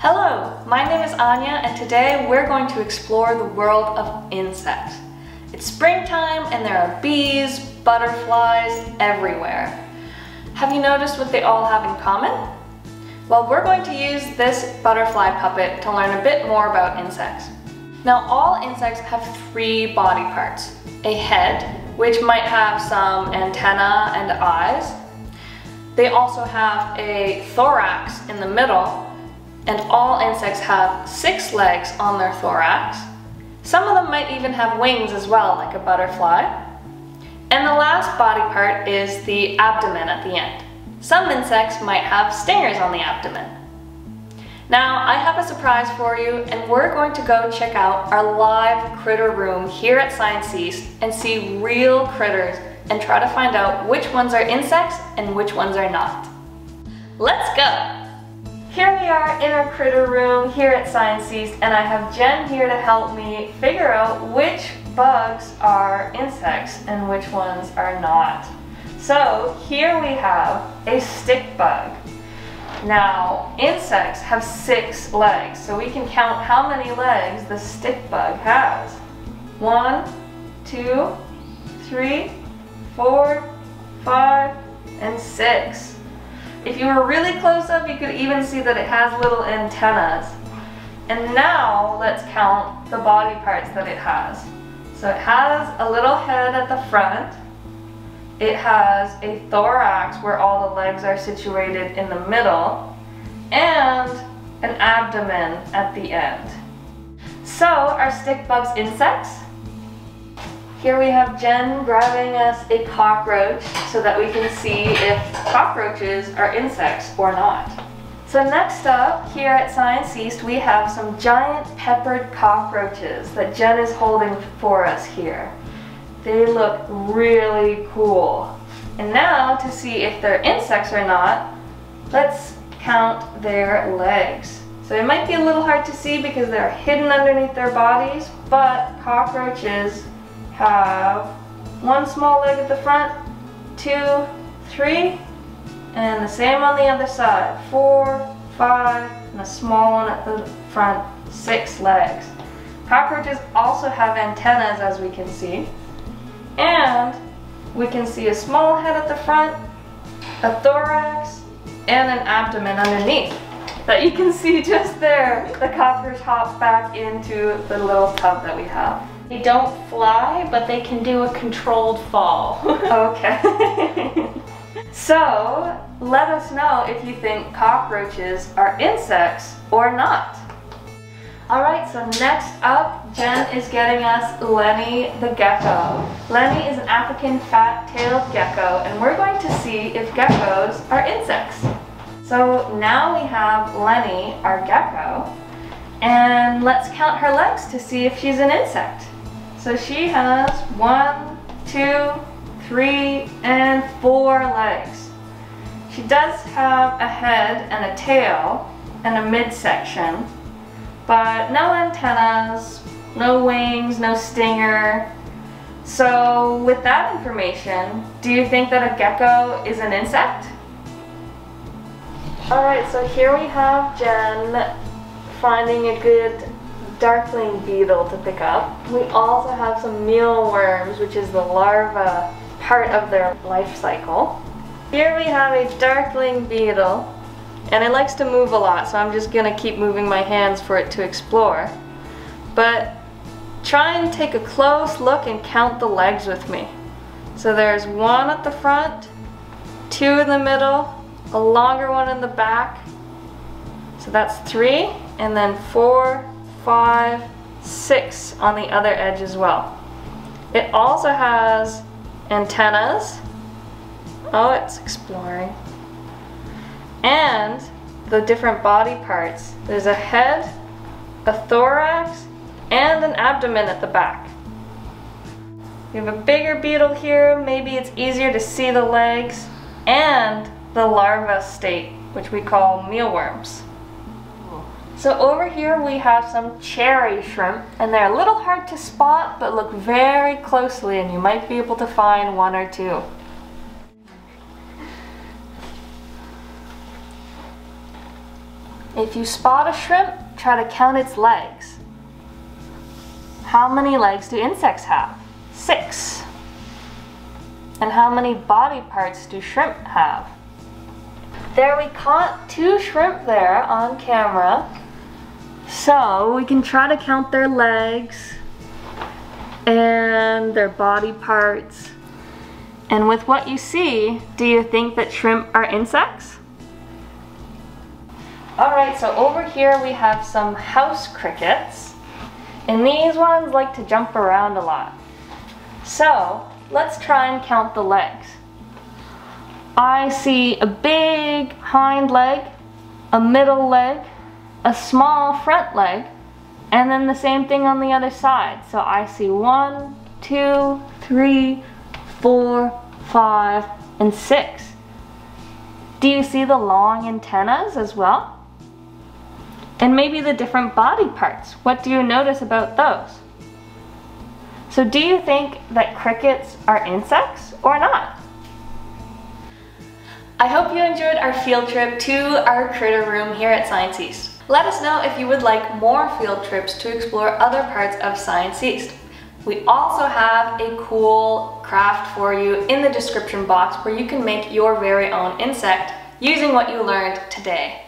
Hello, my name is Anya and today we're going to explore the world of insects. It's springtime and there are bees, butterflies everywhere. Have you noticed what they all have in common? Well, we're going to use this butterfly puppet to learn a bit more about insects. Now, all insects have three body parts. A head, which might have some antennae and eyes. They also have a thorax in the middle, and all insects have 6 legs on their thorax. Some of them might even have wings as well, like a butterfly. And the last body part is the abdomen at the end. Some insects might have stingers on the abdomen. Now, I have a surprise for you, and we're going to go check out our live critter room here at Science East and see real critters and try to find out which ones are insects and which ones are not. Let's go! Here we are in our critter room here at Science East, and I have Jen here to help me figure out which bugs are insects and which ones are not. So here we have a stick bug. Now, insects have 6 legs, so we can count how many legs the stick bug has. 1, 2, 3, 4, 5, and 6. If you were really close up, you could even see that it has little antennas. And now let's count the body parts that it has. So it has a little head at the front. It has a thorax where all the legs are situated in the middle, and an abdomen at the end. So, are stick bugs insects? Here we have Jen grabbing us a cockroach so that we can see if cockroaches are insects or not. So next up, here at Science East, we have some giant peppered cockroaches that Jen is holding for us here. They look really cool. And now, to see if they're insects or not, let's count their legs. So it might be a little hard to see because they're hidden underneath their bodies, but cockroaches have 1 small leg at the front, 2, 3, and the same on the other side, 4, 5, and a small one at the front, 6 legs. Cockroaches also have antennas, as we can see, and we can see a small head at the front, a thorax, and an abdomen underneath that you can see just there. The cockroach hopped back into the little tub that we have. They don't fly, but they can do a controlled fall. Okay. So, let us know if you think cockroaches are insects or not. Alright, so next up, Jen is getting us Lenny the gecko. Lenny is an African fat-tailed gecko, and we're going to see if geckos are insects. So now we have Lenny, our gecko, and let's count her legs to see if she's an insect. So she has 1, 2, 3, and 4 legs. She does have a head and a tail and a midsection, but no antennas, no wings, no stinger. So with that information, do you think that a gecko is an insect? Alright, so here we have Jen finding a good darkling beetle to pick up. We also have some mealworms, which is the larva part of their life cycle. Here we have a darkling beetle, and it likes to move a lot, so I'm just gonna keep moving my hands for it to explore. But try and take a close look and count the legs with me. So there's 1 at the front, 2 in the middle, a longer one in the back. So that's 3, and then 4, 5, 6 on the other edge as well. It also has antennas. Oh, it's exploring. And the different body parts. There's a head, a thorax, and an abdomen at the back. We have a bigger beetle here. Maybe it's easier to see the legs and the larva state, which we call mealworms. So over here we have some cherry shrimp, and they're a little hard to spot, but look very closely and you might be able to find 1 or 2. If you spot a shrimp, try to count its legs. How many legs do insects have? 6. And how many body parts do shrimp have? There, we caught 2 shrimp there on camera. So we can try to count their legs and their body parts. And with what you see, do you think that shrimp are insects? Alright, so over here we have some house crickets. And these ones like to jump around a lot. So let's try and count the legs. I see a big hind leg, a middle leg, a small front leg, and then the same thing on the other side. So I see 1, 2, 3, 4, 5, and 6. Do you see the long antennas as well? And maybe the different body parts. What do you notice about those? So do you think that crickets are insects or not? I hope you enjoyed our field trip to our critter room here at Science East. Let us know if you would like more field trips to explore other parts of Science East. We also have a cool craft for you in the description box where you can make your very own insect using what you learned today.